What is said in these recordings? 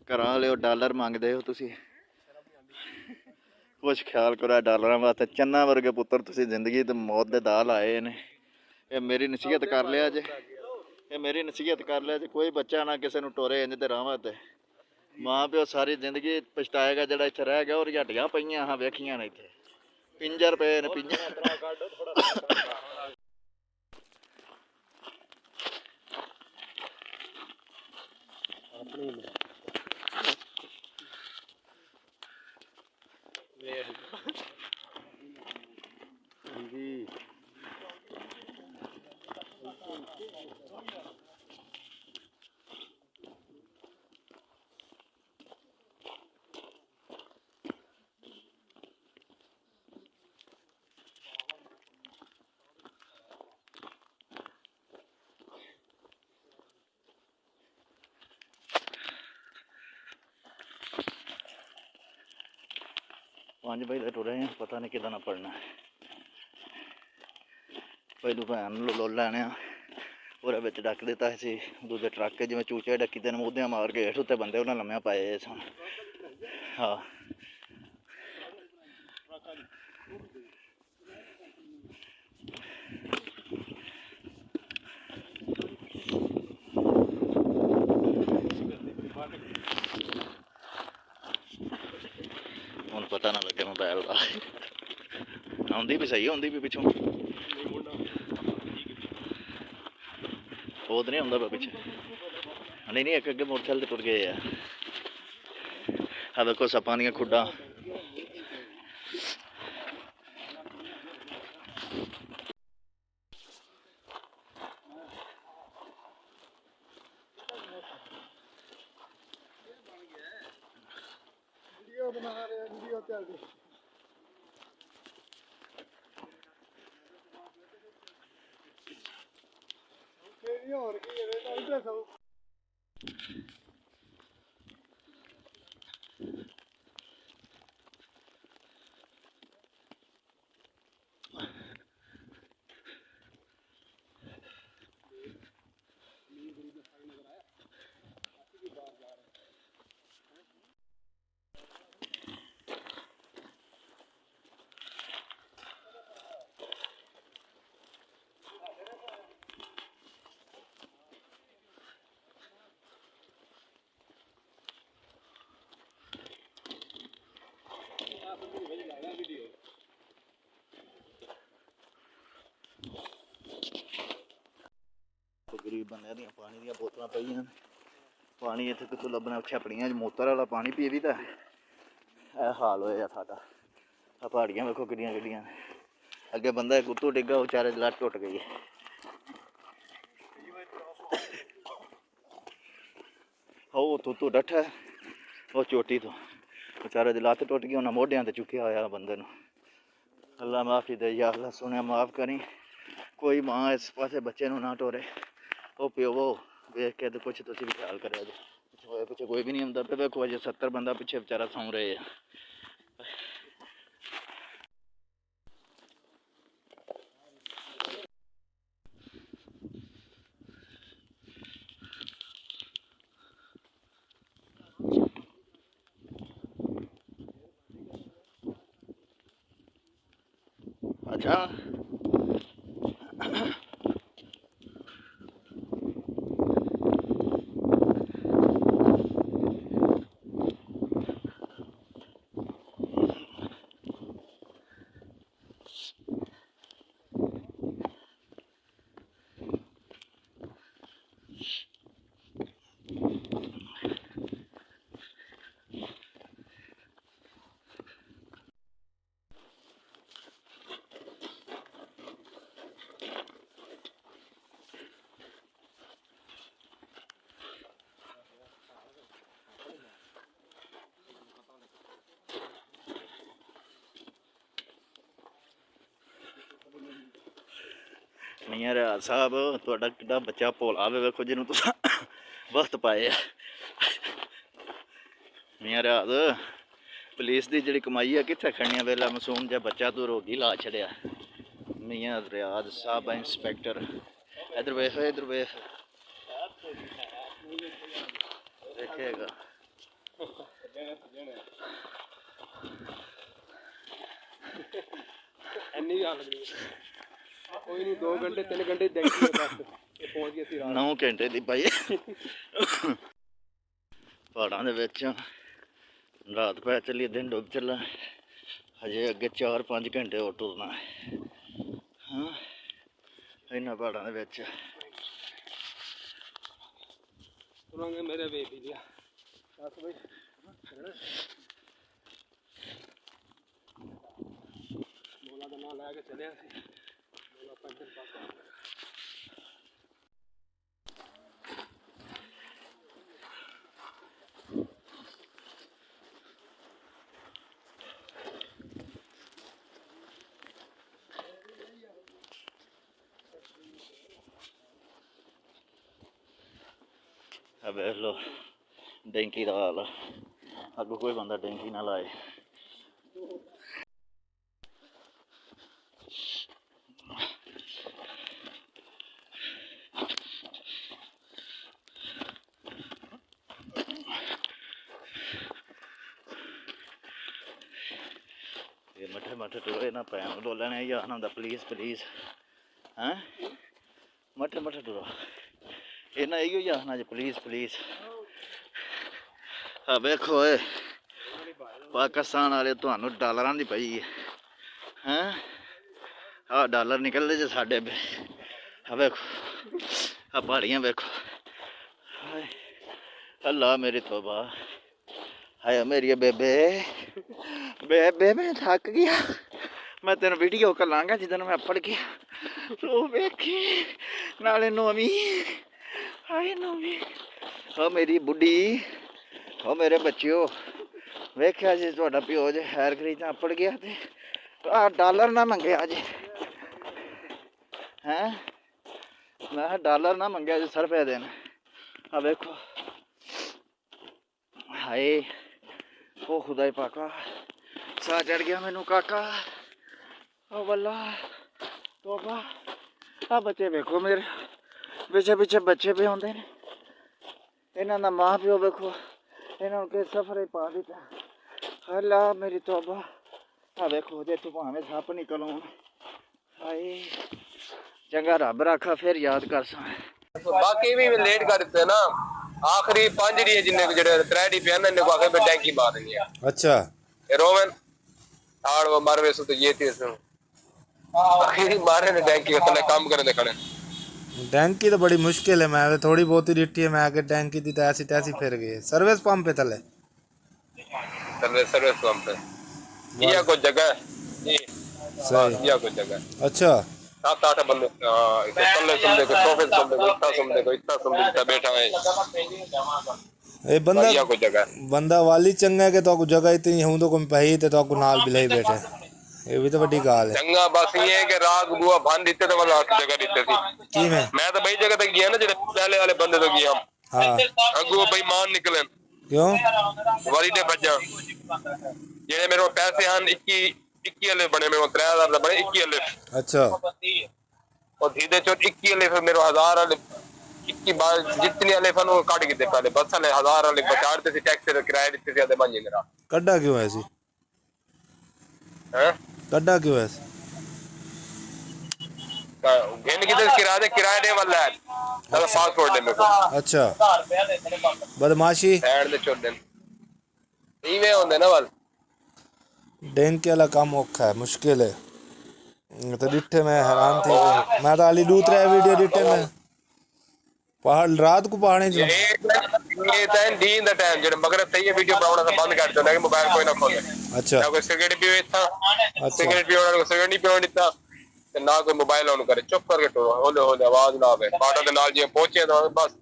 ਘਰਾਂ ਵਾਲਿਓ ਡਾਲਰ ਮੰਗਦੇ ਹੋ ਤੁਸੀਂ, ਕੁਛ ਖਿਆਲ ਕਰੋ ਡਾਲਰਾਂ ਵਾਸਤੇ। ਚੰਨਾ ਵਰਗੇ ਪੁੱਤਰ ਤੁਸੀਂ ਜ਼ਿੰਦਗੀ ਤੇ ਮੌਤ ਦੇ ਦਾਅ ਲਾਏ ਨੇ। ਇਹ ਮੇਰੀ ਨਸੀਹਤ ਕਰ ਲਿਆ ਜੇ, ਇਹ ਮੇਰੀ ਨਸੀਹਤ ਕਰ ਲਿਆ ਜੇ। ਕੋਈ ਬੱਚਾ ਨਾ ਕਿਸੇ ਨੂੰ ਟੋਰੇ ਇੰਝ ਤੇ ਰਾਹਾਂ ਤੇ। ਮਾਂ ਪਿਓ ਸਾਰੀ ਜ਼ਿੰਦਗੀ ਪਛਤਾਏਗਾ ਜਿਹੜਾ ਇੱਥੇ ਰਹਿ ਗਿਆ। ਉਹਦੀਆਂ ਹੱਡੀਆਂ ਪਈਆਂ ਹਾਂ ਵੇਖੀਆਂ ਨੇ, ਇੱਥੇ ਪਿੰਜਰ ਪਏ ਨੇ ਪਿੰਜਰ। ਹਾਂਜੀ 5 ਵਜੇ ਟੁਰੇ ਹਾਂ, ਪਤਾ ਨਹੀਂ ਕਿੱਦਾਂ ਨਾ ਪੜਨਾ। ਪਹਿਲੂ ਭੈਣ ਲੋ ਲੈਣੇ ਆ, ਉਹਦੇ ਵਿੱਚ ਡੱਕ ਦਿੱਤਾ ਸੀ ਦੂਜੇ ਟਰੱਕ ਕੇ, ਜਿਵੇਂ ਚੂਚੇ ਡੱਕੀ ਤੇ ਨਮੂਦਿਆਂ ਮਾਰ ਕੇ ਹੇਠ ਉੱਤੇ ਬੰਦੇ ਉਹਨਾਂ ਲੰਮਿਆਂ ਪਾਏ ਸਨ। ਹਾਂ ਹੁਣ ਪਤਾ ਨਾ ਲੱਗੇ ਮੋਬਾਇਲ ਦਾ। ਆਉਂਦੀ ਵੀ ਸਹੀ, ਆਉਂਦੀ ਵੀ ਪਿੱਛੋਂ ਉਹ ਤਾਂ ਨਹੀਂ ਆਉਂਦਾ ਪਿਆ ਪਿੱਛੇ। ਨਹੀਂ ਨਹੀਂ, ਇੱਕ ਅੱਗੇ ਮੋਟਰਸਾਈਕਲ ਤੇ ਟੁੱਟ ਗਏ ਆ। ਆਹ ਵੇਖੋ ਸੱਪਾਂ ਦੀਆਂ ਖੁੱਡਾਂ। ਬਣਾ ਰਿਹਾ ਵੀਡੀਓ ਚੱਲਦੀ ਹੋਰ ਕੀ ਹੈ ਸਭ। ਗਰੀਬ ਬੰਦਿਆਂ ਦੀਆਂ ਪਾਣੀ ਦੀਆਂ ਬੋਤਲਾਂ ਪਈਆਂ ਨੇ। ਪਾਣੀ ਇੱਥੇ ਕਿੱਥੋਂ ਲੱਭਣਾ? ਛਪੜੀਆਂ 'ਚ ਮੋਤਰ ਵਾਲਾ ਪਾਣੀ ਪੀ ਵੀ ਤਾਂ ਇਹ ਹਾਲ ਹੋਇਆ ਸਾਡਾ। ਆਹ ਪਹਾੜੀਆਂ ਵੇਖੋ ਕਿੱਡੀਆਂ ਕਿੱਡੀਆਂ ਨੇ। ਅੱਗੇ ਬੰਦਾ ਇੱਕ ਉੱਤੋਂ ਡਿੱਗਾ, ਵਿਚਾਰੇ ਦੀ ਲੱਤ ਟੁੱਟ ਗਈ। ਉਹ ਉੱਤੋਂ ਡੱਠਾ, ਉਹ ਚੋਟੀ ਤੋਂ ਵਿਚਾਰੇ ਦੀ ਲੱਤ ਟੁੱਟ ਗਈ। ਉਹਨਾਂ ਮੋਢਿਆਂ 'ਤੇ ਚੁੱਕਿਆ ਹੋਇਆ ਬੰਦੇ ਨੂੰ। ਅੱਲਾ ਮਾਫੀ ਦੇ ਯਾ ਅੱਲਾ, ਸੁਣਿਆ ਮਾਫ ਕਰੀ। ਕੋਈ ਮਾਂ ਇਸ ਪਾਸੇ ਬੱਚੇ ਨੂੰ ਨਾ ਟੋਰੇ। ਉਹ ਪਿਓ ਵੇਖ ਕੇ ਤੇ ਕੁਛ ਤੁਸੀਂ ਵੀ ਖਿਆਲ ਕਰਿਆ ਜੇ। ਹੋਏ ਪਿੱਛੇ ਕੋਈ ਵੀ ਨਹੀਂ ਹੁੰਦਾ ਪਿਆ। ਵੇਖੋ ਅਜੇ 70 ਬੰਦਾ ਪਿੱਛੇ ਵਿਚਾਰਾ ਸੌਂ ਰਹੇ ਆ। अच्छा मियां रियाज साहब तुहाडा किड्डा बच्चा भोला वे वेखो जिन्हों तुस वक्त पाए आ मियां रियाज पुलिस की जिहड़ी कमाई है कित्थे खड़नी है वेला मासूम जिहा बच्चा तू रोगी ला छड़िया मियां रियाज साहब इंस्पैक्टर इधर वेख देखेगा कोई नहीं 2 घंटे 3 घंटे देखिए बस ये पहुंच गए सी रात 9 घंटे दी भाई पहाड़ां दे विच रात पै चली दिन डुब चला हजे अगे 4-5 घंटे और टुरना हाँ इन्हां पहाड़ां दे विच तुरंगे मेरे वे भी लिया 10 बजे मोला का नाम लगा के चले मोला पैदल पास अब देख लो डेंकी का हाल अगों कोई बंदा डेंकी ना लाए ये मठे मठे टुरे ना पैन बोलने या ना पुलिस पुलिस हैं मठे मठे टुरो इन्हें इो ही आखना जी पुलिस पुलिस हाँ वेखो पाकिस्तान वाले थानू डॉलर की पई हैं हाँ डॉलर निकलते जे साडे हाँ वेखो हाँ पहाड़ियाँ वेखो अल्लाह मेरी तौबा हाय मेरी बेबे बेबे मैं थक गया मैं तेन वीडियो कलांगा जिदन मैं पढ़ गया रो वेखी नाले नौवीं हाय नौवीं हाँ मेरी बुढ़ी हाँ मेरे बच्चों वेख्या जी तुहाडा प्यो जे खैर खरीदा पड़ गया तो आ डॉलर ना मंगे अज हैं मैं डॉलर ना मंगे अज सर पे देन आ वेखो हाय ओ खुदा पाका सा चढ़ गया मैनू काका ओ बल्ला तोबा आ बच्चे वेखो मेरे पिछे पिछे बच्चे पे आते हैं इन्हों का माँ प्यो वेखो इन्होंने किस सफर पा दिता हला मेरी तौबा आ वेखो जे तू भावें सप निकल आउन हाय चंगा रब रखा फिर याद कर सा बाकी भी लेट कर दिते ना आखिरी 5 डी जिन्ने जेडे 3 डी पे ने को आके पे टैंकी मारनी है अच्छा ये रोमन आड़ वो मारवे सो तो ये थी सो आखिरी मारे ने टैंकी तले काम करे ने खड़े टैंकी तो बड़ी मुश्किल है मैं थोड़ी बहुत ही डिट्टी है मैं आके टैंकी दी तैसी तैसी फिर गई सर्विस पंप पे तले सर्विस पंप पे ये कोई जगह ये सही ये कोई जगह अच्छा 7-8 बंदे इधर तले सुनते को सोफे सुनते को इतना सुनते बैठा है ए बंदा ये कोई जगह बंदा वाली चंगा के तो को जगह इतनी हूं तो कोई पही ते तो को नाल बिलाई बैठे ये भी तो बड़ी गाल है चंगा बस ये है कि राग बुआ भान देते तो वाला जगह देते थी की मैं तो भाई जगह तक गया ना जेडे पहले वाले बंदे तो गया हां अगो भाई मान निकलन क्यों वाली दे बजा जेडे मेरे पैसे हन 21 वाले बने मेरे 3000 ਦਾ बने 21 वाले अच्छा और धीरे चो 21 वाले फिर मेरे 1000 वाले 21 बार जितने वाले फन काट के दे पहले बस वाले 1000 वाले बचाते थे टैक्स से किराए देते थे बन मेरा कड्डा क्यों ऐसी हैं कड्डा क्यों ऐसे घेन किधर किराया दे, किराया दे वाला है चलो पासपोर्ट दे मेरे को अच्छा बदमाशी एंड दे छोड़ दे इवे होंदे ना वाल डैंकी वाला काम औखा है मुश्किल है तो डिठे मैं हैरान थी मैं तो हाली दूत रहा वीडियो डिठे में पहाड़ रात को पहाड़े ये टाइम दीन दा टाइम जेड मगर सही है वीडियो बनाना से बंद कर दो ना कि मोबाइल कोई ना खोले अच्छा ना कोई सिगरेट पीवे था अच्छा सिगरेट पीवे को सिगरेट नहीं पीवे दिता ते ना कोई मोबाइल ऑन करे चुप करके टो होले होले आवाज ना आवे बाटा दे नाल जे पहुंचे तो बस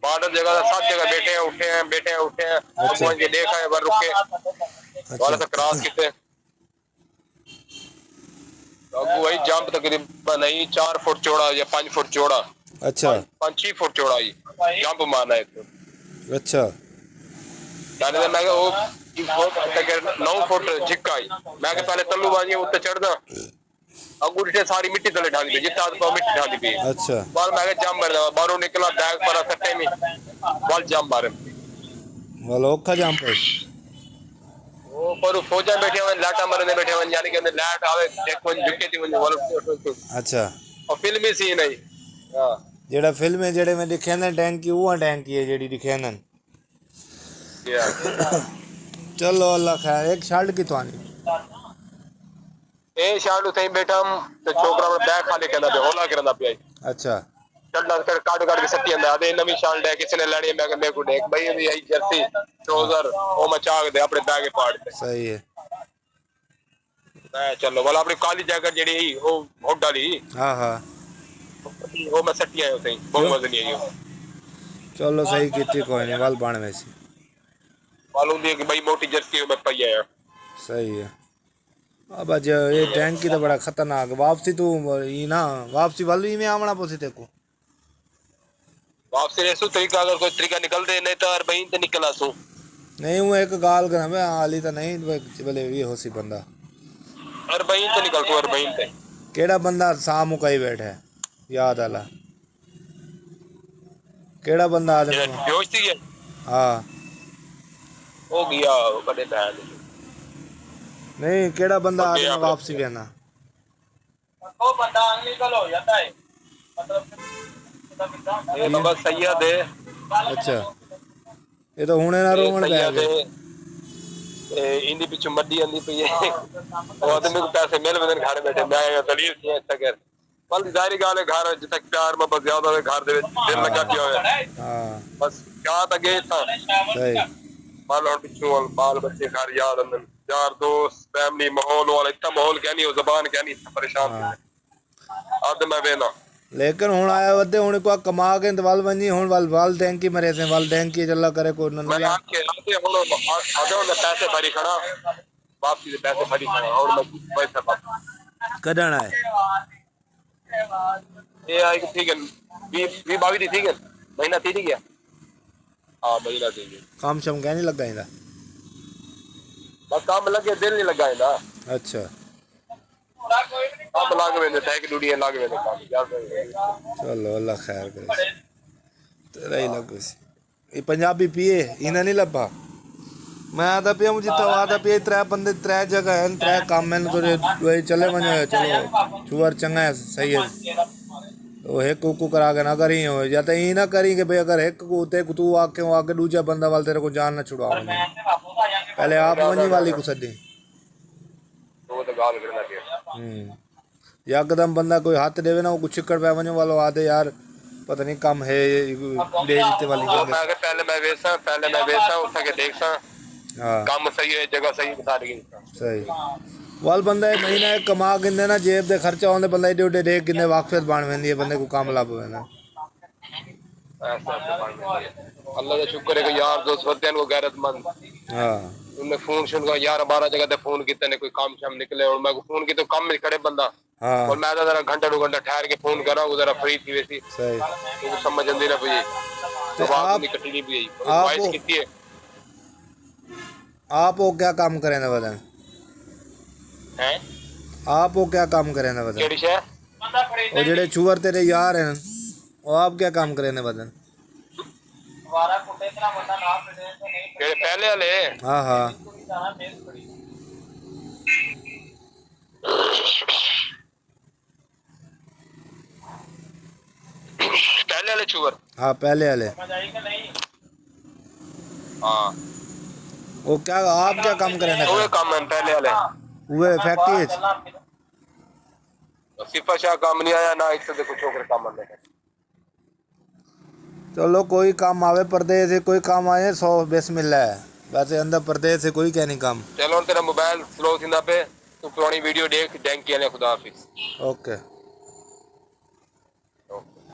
बाटा जगह सब जगह बैठे हैं उठे हैं अच्छा। पहुंच के देखा है वर रुके वाला से क्रॉस किते अब वही जंप तकरीबन नहीं 4 फुट चौड़ा या 5 फुट चौड़ा अच्छा 5-6 फुट चौड़ा ही जंप मारना है तो अच्छा जाने मैं वो 9 फुट झिक्का ही मैं पहले तल्लू बाजी उत्ते चढ़दा अंगूठे सारी मिट्टी तले ढाली जितना तो मिट्टी ढाली भी अच्छा बाल मैं जंप मार बाहरों निकला बैग पर सट्टे में बाल जंप मारे वाला औखा जाम पे वो पर फौजा बैठे हुए लाटा मारने बैठे हुए यानी कि लाट आवे देखो झुके थी वो अच्छा और फिल्मी सीन है हां जेड़ा फिल्म है जेड़े में दिखे ना टैंकी वो टैंकी है जेड़ी दिखे ना चलो अल्लाह खैर एक शर्ट की तो आनी ए शालू सही बैठा तो छोकरा में बैग खाली करना पे होला करना पे अच्छा चढ़ना कर काट के सट्टी अंदर आधे नवी शाल है किसी ने लड़ी मैं मेरे को देख भाई अभी आई जर्सी ट्राउजर वो मचाक दे अपने बैग पाड़ दे सही है मैं चलो वाला अपनी काली जैकेट जेडी वो होड डाली हाँ हाँ वो मैं सट्टी आयो सही बहुत मजा नहीं आई चलो सही की कोई नहीं वाल बाण वैसी मालूम दी कि भाई मोटी जर्सी में पई आया सही है अब आज ये टैंकी तो बड़ा खतरनाक वापसी तू ये ना वापसी वाल में आवना पोसी तेको वापसी रेसु तरीका अगर कोई तरीका निकल दे नहीं तो यार बहन तो निकल आसू नहीं वो एक गाल कर मैं हाली तो नहीं बोले ये होसी बंदा और बहन तो निकल तू और बहन ते केड़ा बंदा सामू कई बैठा है याद आला केड़ा बंदा आदमी जोश थी हाँ हो गया बड़े बैल नहीं केड़ा बंदा आदमी वापसी कहना वो बंदा निकल हो जाता है मतलब ये बाबा सैयद है अच्छा ये तो हुने ना रोमन सैयद पे है इंदी पिछ मड्डी आंदी पई है वो आदमी को पैसे मिल वदन घर बैठे मैं दलील थी अच्छा कर बल जारी गाल है घर जित तक प्यार में बस ज्यादा घर दे दिल लगा पिया है हां बस क्या तक गए था सही बाल और पिछू बाल बच्चे घर याद अंदर यार दोस्त फैमिली माहौल वाला इतना माहौल क्या नहीं हो जबान क्या नहीं परेशान अब मैं वेना लेकिन हुन आया वदे हुन को कमा के दवाल बनी हुन वाल टैंकी मरे से वाल टैंकी चला करे को न मैं आके आते हुन आधे उन पैसे भरी खड़ा वापसी से पैसे भरी खड़ा और मैं पैसा कदन है ये आई ठीक है 20-22 दी ठीक है महीना थी गया हां महीना थी काम शम क्या नहीं लगा इंदा बस काम लगे दिल नहीं लगा इंदा अच्छा अब लाग में देता है कि डूडी लाग में देता है चलो अल्लाह खैर करे तेरा ही लगो ये पंजाबी पिए इना नहीं लब्बा मैं आदा पिया मुझे तो आदा पिया त्रै बंदे त्रै जगह है त्रै काम मैंने तो वही चले मने चलो चुवर चंगा है सही है तो एक को करा के ना करी हो या तो ये ना करी कि भाई अगर एक को ते तू आके दूजा बंदा वाल तेरे को जान ना छुड़ाओ पहले आप मनी वाली को सदी तो गाल करना चाहिए यकदम बंदा कोई हाथ देवे ना वो कुछ चिकड़ पे वने वालो आदे यार पता नहीं कम है ले जीते वाली मैं पहले मैं वेसा उठा के देखसा हां काम सही है जगह सही बता रही सही वाल बंदा महीना कमा गिंदे ना जेब दे खर्चा होंदे बंदा एडे एडे देख गिंदे वाकफियत बन वेंदी है बंदे को काम लाभ वेना अल्लाह का शुक्र है कि यार दोस्त होते हैं वो गैरतमंद हां उन्हें फोन सुन का 11-12 जगह पे फोन किया ने कोई काम शाम निकले और मैं को फोन की तो काम में खड़े बंदा हां और मैं तो जरा घंटा 2 घंटा ठहर के फोन करा जरा फ्री थी वैसी सही तो समझ आंदी ना भाई तो बात नहीं कटी नहीं भी आप वॉइस कितनी है आप वो क्या काम करें ना बदन हैं आप वो क्या काम करें ना बदन केड़ी शे और जेड़े छुवर तेरे यार हैं वो आप क्या काम करें ना बदन वारा कुटे इतना बंदा ना मिले तो नहीं केड़े पहले वाले हां हां जाना मेज पड़ी वाले चूवर हाँ पहले वाले। मजाई का नहीं हाँ वो क्या आप क्या काम करें ना वो काम है पहले वाले हुए फैक्ट्री सिफा शाह काम नहीं आया ना इससे देखो छोकरे काम आने का चलो कोई काम आवे पर्दे से कोई काम आए 100 बिस्मिल्लाह है वैसे अंदर पर्दे से कोई क्या नहीं काम। चलो तेरा मोबाइल स्लो थी ना पे तू पुरानी वीडियो देख बैंक किया खुदा हाफिज। ओके।